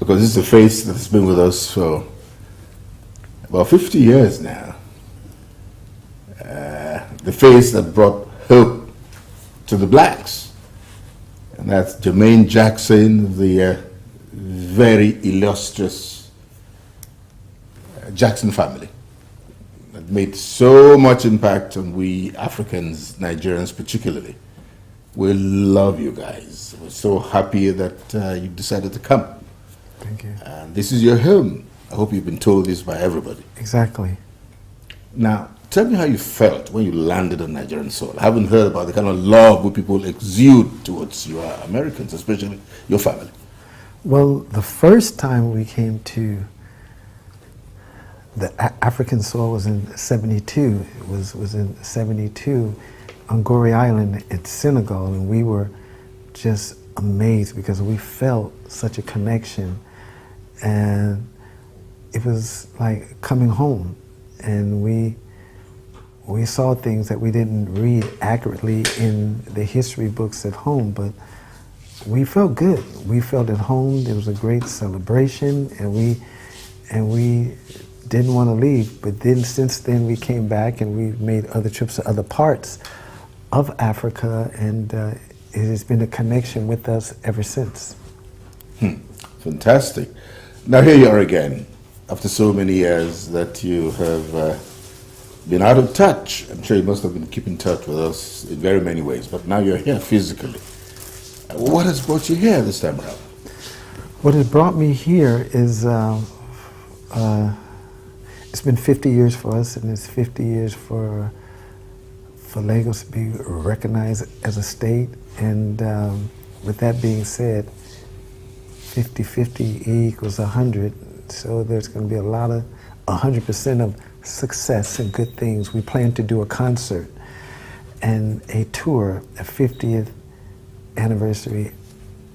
because this is a face that's been with us for about 50 years now. The face that brought hope to the blacks. And that's Jermaine Jackson, the very illustrious Jackson family that made so much impact on we Africans, Nigerians particularly. We love you guys. We're so happy that you decided to come. Thank you. And this is your home. I hope you've been told this by everybody. Exactly. Now, tell me how you felt when you landed on Nigerian soil. I haven't heard about the kind of love that people exude towards your Americans, especially your family. Well, the first time we came to the African soil was in 72. It was in 72 on Gorée Island in Senegal, and we were just amazed because we felt such a connection, and it was like coming home. And we saw things that we didn't read accurately in the history books at home, but we felt good. We felt at home. There was a great celebration, and we didn't want to leave. But then, since then, we came back and we made other trips to other parts of Africa, and it has been a connection with us ever since. Fantastic. Now here you are again, after so many years that you have been out of touch. I'm sure you must have been keeping touch with us in very many ways, but now you're here physically. What has brought you here this time around? What has brought me here is it's been 50 years for us, and it's 50 years for Lagos to be recognized as a state. And with that being said, 50-50 equals 100. So there's going to be a lot of 100% of success and good things. We plan to do a concert and a tour, a 50th anniversary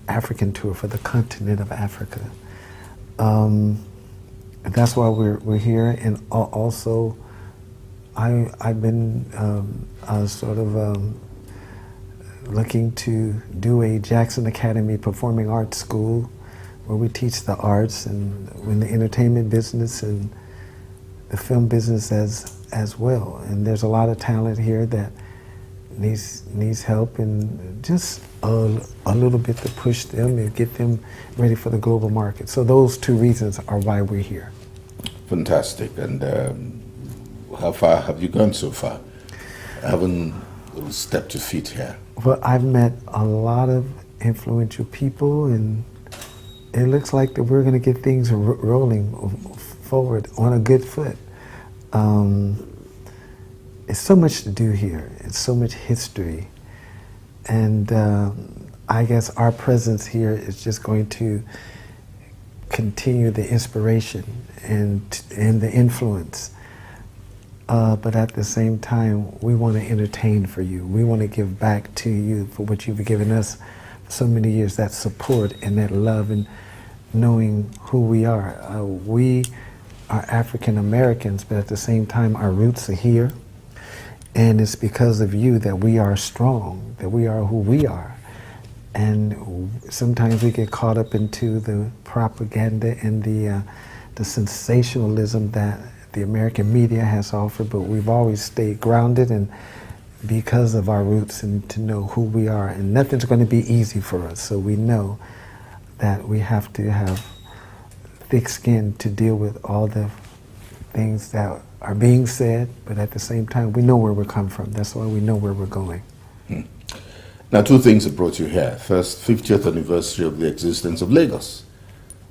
African tour for the continent of Africa. And that's why we're here. And also, I've been looking to do a Jackson Academy Performing Arts School where we teach the arts and in the entertainment business and the film business as well. And there's a lot of talent here that needs help, and just a little bit to push them and get them ready for the global market. So those two reasons are why we're here. Fantastic. And how far have you gone so far? I haven't stepped your feet here. Well, I've met a lot of influential people, and it looks like that we're going to get things rolling forward on a good foot. It's so much to do here. It's so much history. And I guess our presence here is just going to continue the inspiration and the influence. But at the same time, we want to entertain for you. We want to give back to you for what you've given us for so many years, that support and that love and knowing who we are. We are African Americans, but at the same time, our roots are here. And it's because of you that we are strong, that we are who we are. And sometimes we get caught up into the propaganda and the sensationalism that the American media has offered, but we've always stayed grounded and because of our roots and to know who we are. And nothing's going to be easy for us, so we know that we have to have thick skin to deal with all the things that are being said, but at the same time, we know where we come from. That's why we know where we're going. Now, two things have brought you here. First, 50th anniversary of the existence of Lagos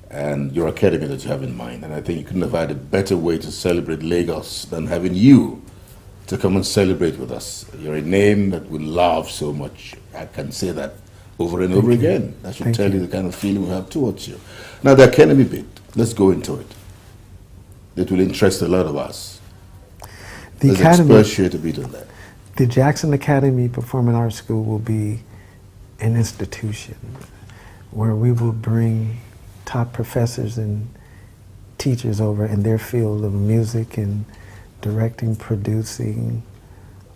and your academy that you have in mind. And I think you couldn't have had a better way to celebrate Lagos than having you to come and celebrate with us. You're a name that we love so much. I can say that over and over again. That should tell you the kind of feeling we have towards you. Now, the academy bit, let's go into it. It will interest a lot of us. Let's expatiate a bit on that. The Jackson Academy Performing Arts School will be an institution where we will bring top professors and teachers over in their field of music and directing, producing,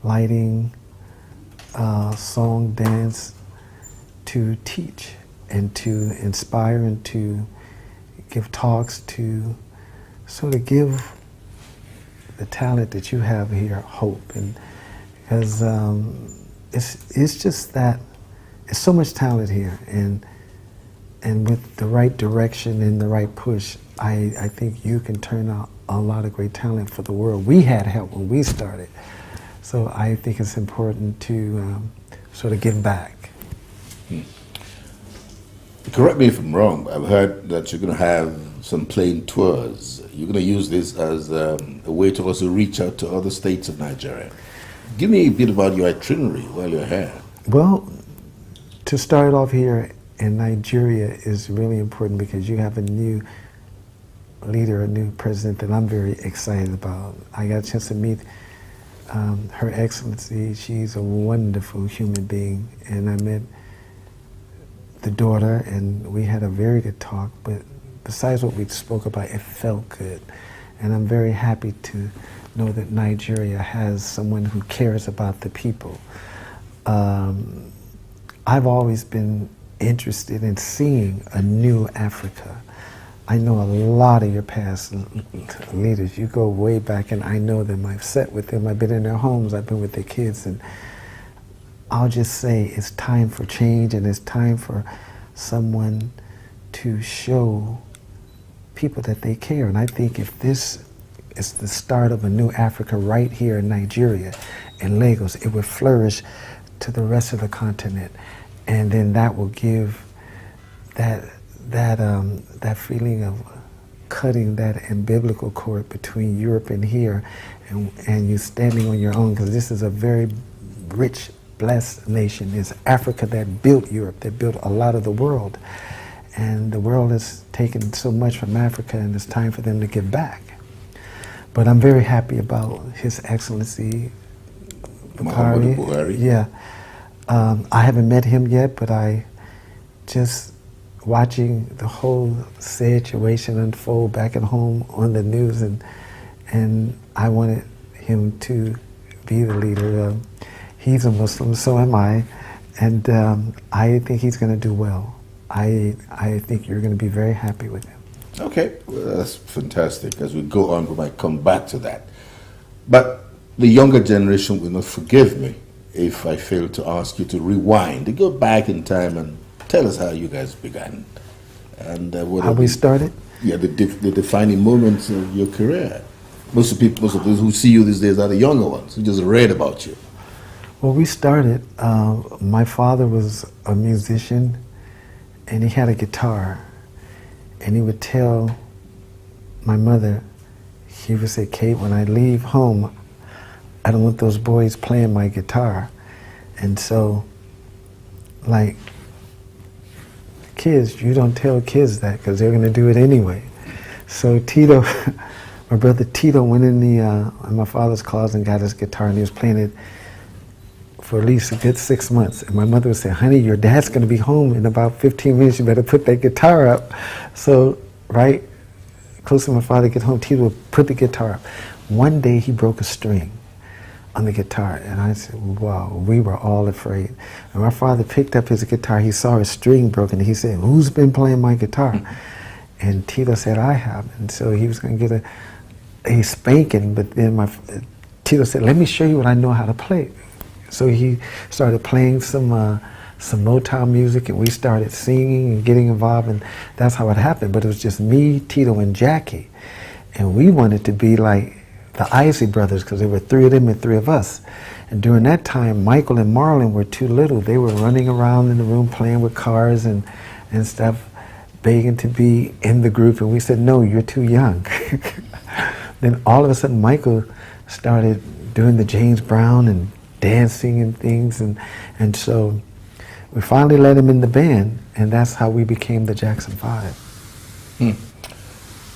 lighting, song, dance, to teach and to inspire and to give talks to sort of give the talent that you have here hope, and because it's just that there's so much talent here, and with the right direction and the right push, I think you can turn out a lot of great talent for the world. We had help when we started, so I think it's important to sort of give back. Correct me if I'm wrong, I've heard that you're going to have some plane tours. You're going to use this as a way to also reach out to other states of Nigeria. Give me a bit about your itinerary while you're here. Well, to start off here in Nigeria is really important because you have a new leader, a new president that I'm very excited about. I got a chance to meet Her Excellency. She's a wonderful human being, and I met the daughter, and we had a very good talk, but besides what we spoke about, it felt good. And I'm very happy to know that Nigeria has someone who cares about the people. I've always been interested in seeing a new Africa. I know a lot of your past leaders. You go way back, and I know them. I've sat with them. I've been in their homes. I've been with their kids, and I'll just say it's time for change, and it's time for someone to show people that they care. And I think if this is the start of a new Africa right here in Nigeria, in Lagos, it will flourish to the rest of the continent. And then that will give that feeling of cutting that umbilical cord between Europe and here, and you standing on your own, because this is a very rich, blessed nation. It's Africa that built Europe, that built a lot of the world. And the world has taken so much from Africa, and it's time for them to give back. But I'm very happy about His Excellency Buhari. Yeah. I haven't met him yet, but I just watching the whole situation unfold back at home on the news, and I wanted him to be the leader. He's a Muslim, so am I, and I think he's going to do well. I think you're going to be very happy with him. Okay, well, that's fantastic. As we go on, we might come back to that. But the younger generation will not forgive me if I fail to ask you to rewind, to go back in time and tell us how you guys began. And how we started? Yeah, the defining moments of your career. Most of those who see you these days are the younger ones who just read about you. Well, we started, my father was a musician, and he had a guitar, and he would tell my mother, he would say, "Kate, when I leave home, I don't want those boys playing my guitar." And so, like, kids, you don't tell kids that because they're going to do it anyway. So Tito, my brother Tito, went in my father's closet and got his guitar, and he was playing it for at least a good 6 months. And my mother would say, "Honey, your dad's going to be home in about 15 minutes. You better put that guitar up." So, right close to my father get home, Tito would put the guitar up. One day he broke a string on the guitar, and I said, wow, we were all afraid. And my father picked up his guitar, he saw his string broken, and he said, "Who's been playing my guitar?" And Tito said, "I have." And so he was going to get a spanking, but then Tito said, "Let me show you what I know how to play." So he started playing some Motown music, and we started singing and getting involved, and that's how it happened. But it was just me, Tito, and Jackie, and we wanted to be like the Isley Brothers, because there were 3 of them and 3 of us. And during that time, Michael and Marlon were too little. They were running around in the room playing with cars and stuff, begging to be in the group, and we said, "No, you're too young." Then all of a sudden, Michael started doing the James Brown and dancing and things, and so we finally let him in the band, and that's how we became the Jackson 5.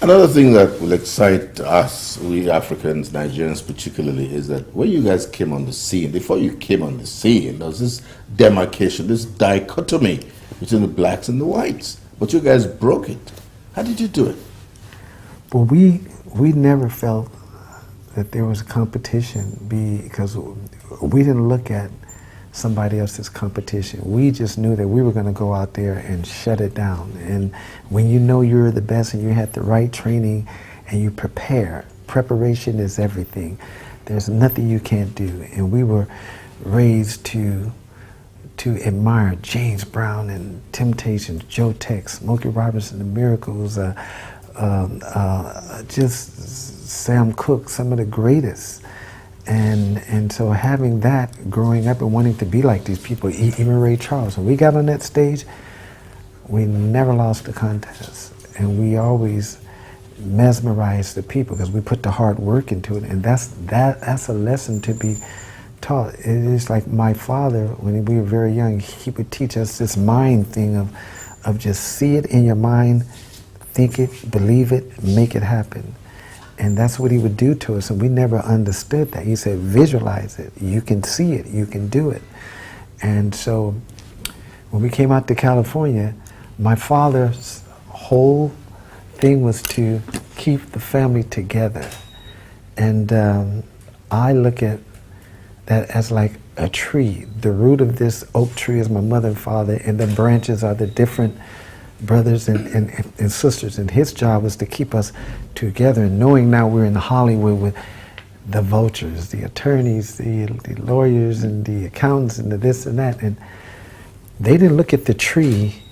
Another thing that will excite us, we Africans, Nigerians particularly, is that when you guys came on the scene, before you came on the scene, there was this demarcation, this dichotomy between the blacks and the whites. But you guys broke it. How did you do it? Well, we never felt that there was a competition because we didn't look at somebody else's competition. We just knew that we were going to go out there and shut it down. And when you know you're the best and you had the right training and you prepare, preparation is everything. There's nothing you can't do. And we were raised to admire James Brown and Temptations, Joe Tex, Smokey Robinson, The Miracles, just Sam Cooke, some of the greatest. And so having that, growing up and wanting to be like these people, even Ray Charles, when we got on that stage, we never lost a contest. And we always mesmerized the people because we put the hard work into it. And that's a lesson to be taught. It is like my father, when we were very young, he would teach us this mind thing of just see it in your mind, think it, believe it, make it happen. And that's what he would do to us, and we never understood that. He said, visualize it. You can see it. You can do it. And so when we came out to California, my father's whole thing was to keep the family together. And I look at that as like a tree. The root of this oak tree is my mother and father, and the branches are the different brothers and sisters, and his job was to keep us together. And knowing now we're in Hollywood with the vultures, the attorneys, the lawyers, and the accountants, and the this and that, and they didn't look at the tree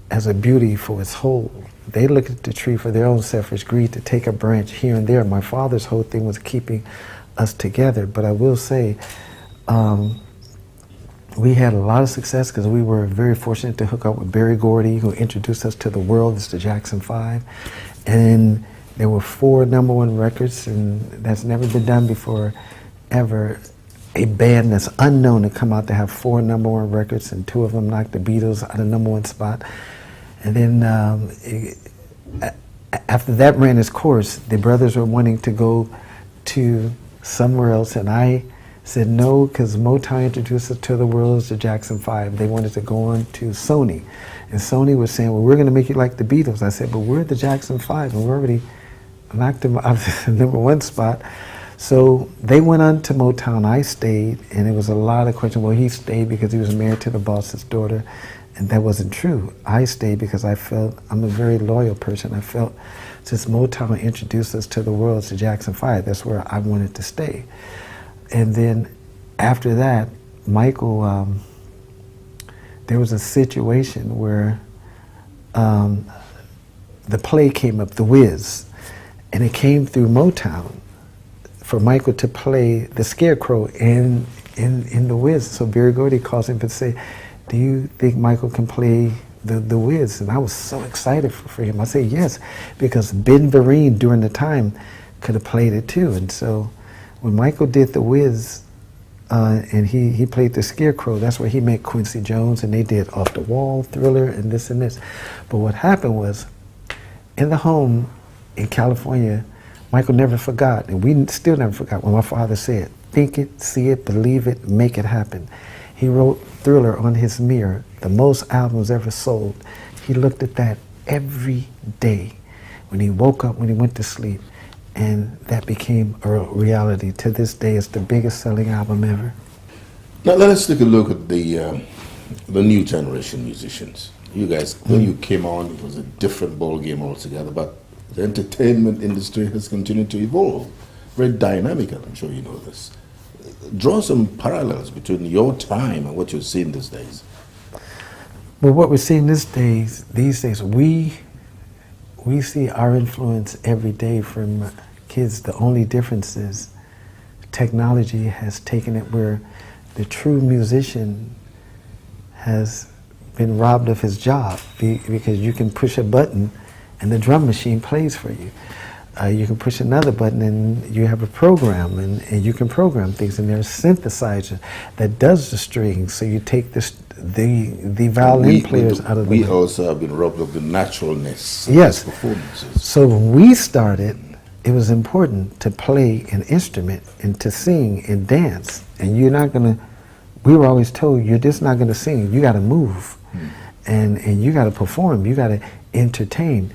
as a beauty for its whole. They looked at the tree for their own selfish greed to take a branch here and there. My father's whole thing was keeping us together. But I will say, we had a lot of success because we were very fortunate to hook up with Berry Gordy, who introduced us to the world. It's the Jackson 5. And there were 4 #1 records, and that's never been done before, ever. A band that's unknown to come out to have 4 #1 records, and 2 of them knocked the Beatles out of #1 spot. And then after that ran its course, the brothers were wanting to go to somewhere else, and I said no, because Motown introduced us to the world as the Jackson 5. They wanted to go on to Sony. And Sony was saying, well, we're going to make you like the Beatles. I said, but we're the Jackson 5, and we already knocked them out of the #1 spot. So they went on to Motown. I stayed, and it was a lot of questions. Well, he stayed because he was married to the boss's daughter, and that wasn't true. I stayed because I felt, I'm a very loyal person. I felt since Motown introduced us to the world as the Jackson 5, that's where I wanted to stay. And then after that, Michael, there was a situation where the play came up, The Wiz, and it came through Motown for Michael to play the Scarecrow in The Wiz. So Berry Gordy calls him and say, do you think Michael can play the Wiz? And I was so excited for him. I said yes, because Ben Vereen during the time could have played it too. And so when Michael did The Wiz, and he played the Scarecrow, that's where he met Quincy Jones, and they did Off the Wall, Thriller, and this and this. But what happened was, in the home in California, Michael never forgot, and we still never forgot when my father said, think it, see it, believe it, make it happen. He wrote Thriller on his mirror, the most albums ever sold. He looked at that every day when he woke up, when he went to sleep. And that became a reality. To this day, it's the biggest selling album ever. Now let us take a look at the new generation musicians. You guys, when you came on, it was a different ball game altogether, but the entertainment industry has continued to evolve. Very dynamic, and I'm sure you know this. Draw some parallels between your time and what you're seeing these days. Well, what we're seeing these days, we see our influence every day from kids. The only difference is technology has taken it where the true musician has been robbed of his job because you can push a button and the drum machine plays for you. You can push another button and you have a program, and you can program things, and there's a synthesizer that does the strings, so you take the violin players out of the... We also have been robbed of the naturalness of yes. these performances. So when we started, it was important to play an instrument and to sing and dance, and you're not going to... We were always told, you're just not going to sing, you got to move, and you got to perform, you got to entertain.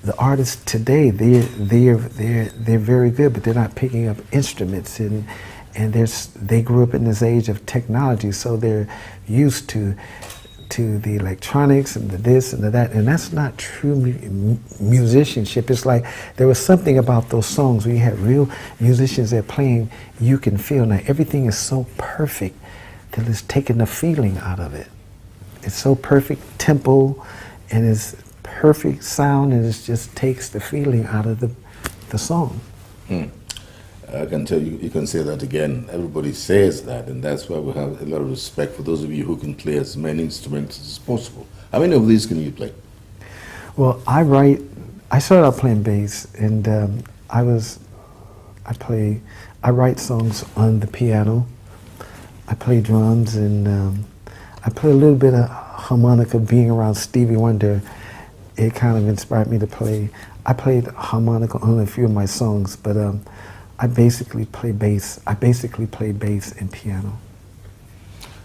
The artists today, they're very good, but they're not picking up instruments, and and they grew up in this age of technology, so they're used to the electronics and the this and the that, and that's not true musicianship. It's like there was something about those songs where you had real musicians that playing, you can feel. Now everything is so perfect that it's taking the feeling out of it. It's so perfect tempo, and it's perfect sound, and it just takes the feeling out of the song. I can tell you, you can say that again. Everybody says that, and that's why we have a lot of respect for those of you who can play as many instruments as possible. How many of these can you play? Well, I started out playing bass, and I write songs on the piano. I play drums, and I play a little bit of harmonica. Being around Stevie Wonder, it kind of inspired me to play. I played harmonica on a few of my songs, but I basically play bass. I basically play bass and piano.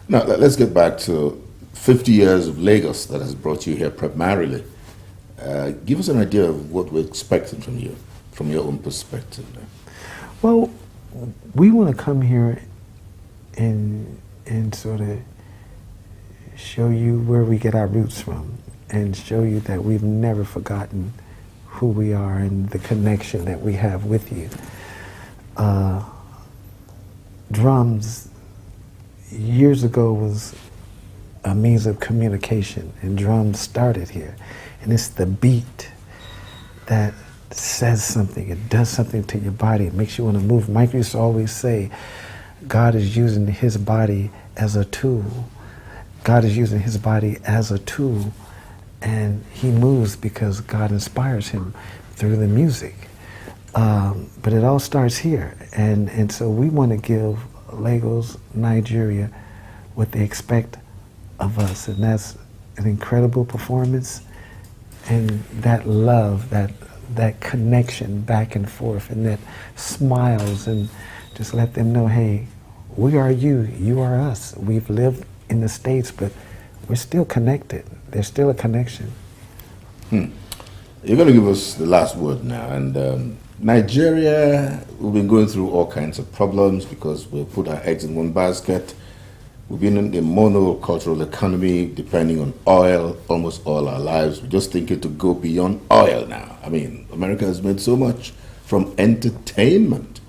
Now, let's get back to 50 years of Lagos that has brought you here primarily. Give us an idea of what we're expecting from you, from your own perspective. Well, we want to come here and sort of show you where we get our roots from, and show you that we've never forgotten who we are and the connection that we have with you. Drums, years ago, was a means of communication, and drums started here. And it's the beat that says something. It does something to your body. It makes you want to move. Mike used to always say, God is using his body as a tool. God is using his body as a tool, and he moves because God inspires him through the music. But it all starts here, and so we want to give Lagos, Nigeria, what they expect of us, and that's an incredible performance, and that love, that connection back and forth, and that smiles, and just let them know, hey, we are you, you are us. We've lived in the States, but we're still connected. There's still a connection. You're going to give us the last word now, and Nigeria, we've been going through all kinds of problems because we've put our eggs in one basket. We've been in a monocultural economy, depending on oil almost all our lives. We're just thinking to go beyond oil now. I mean, America has made so much from entertainment.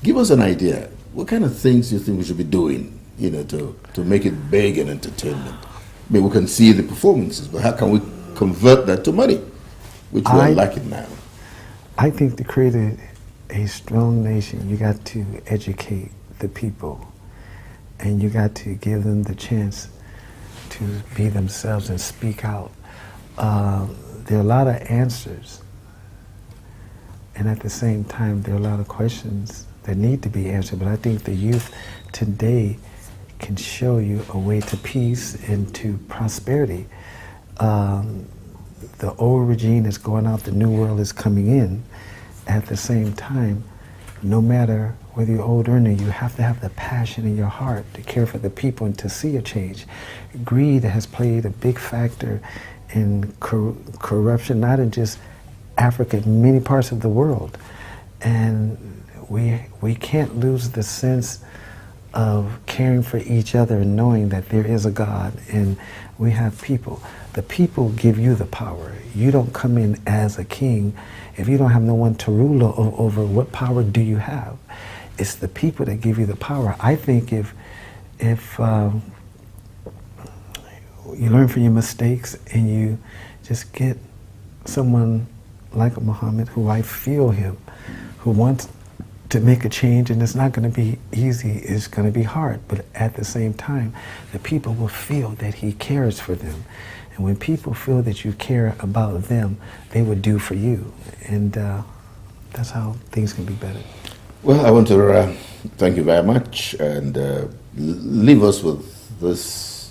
Give us an idea. What kind of things do you think we should be doing, to make it big in entertainment? I mean, we can see the performances, but how can we convert that to money, which we're lacking now? I think to create a strong nation, you got to educate the people, and you got to give them the chance to be themselves and speak out. There are a lot of answers, and at the same time, there are a lot of questions that need to be answered, but I think the youth today can show you a way to peace and to prosperity. The old regime is going out, the new world is coming in. At the same time, no matter whether you're old or new, you have to have the passion in your heart to care for the people and to see a change. Greed has played a big factor in corruption, not in just Africa, in many parts of the world. And we can't lose the sense of caring for each other and knowing that there is a God and we have people. The people give you the power. You don't come in as a king. If you don't have no one to rule over, what power do you have? It's the people that give you the power. I think if you learn from your mistakes and you just get someone like a Muhammad, who I feel him, who wants to make a change, and it's not going to be easy, it's going to be hard, but at the same time, the people will feel that he cares for them. And when people feel that you care about them, they would do for you. And that's how things can be better. Well, I want to thank you very much, and leave us with this.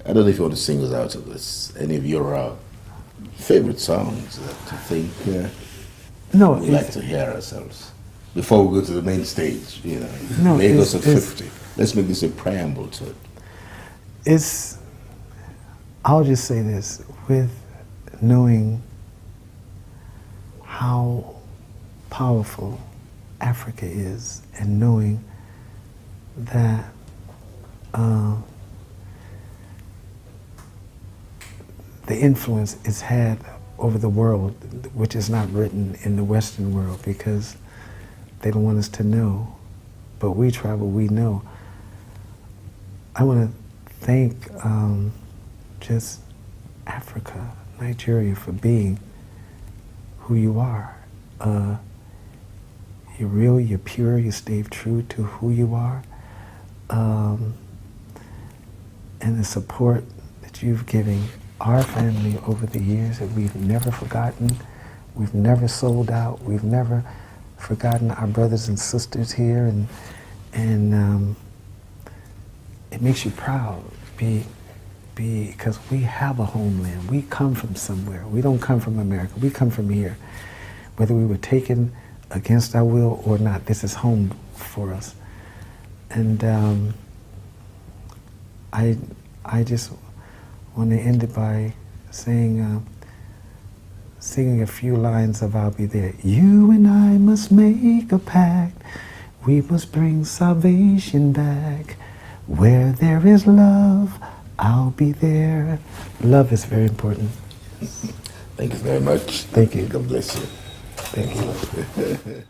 I don't know if you want to sing us out of this. Any of your favorite songs that you think we'd like to hear ourselves before we go to the main stage? Lagos at 50. Let's make this a preamble to it. I'll just say this, with knowing how powerful Africa is, and knowing that the influence it's had over the world, which is not written in the Western world because they don't want us to know. But we travel, we know. I want to thank just Africa, Nigeria, for being who you are. You're real, you're pure, you stay true to who you are. And the support that you've given our family over the years that we've never forgotten. We've never sold out. We've never forgotten our brothers and sisters here, and it makes you proud because we have a homeland. We come from somewhere. We don't come from America. We come from here. Whether we were taken against our will or not, this is home for us. And I just want to end it by saying, singing a few lines of I'll Be There. You and I must make a pact. We must bring salvation back. Where there is love, I'll be there. Love is very important. Thank you very much. Thank you. God bless you. Thank you.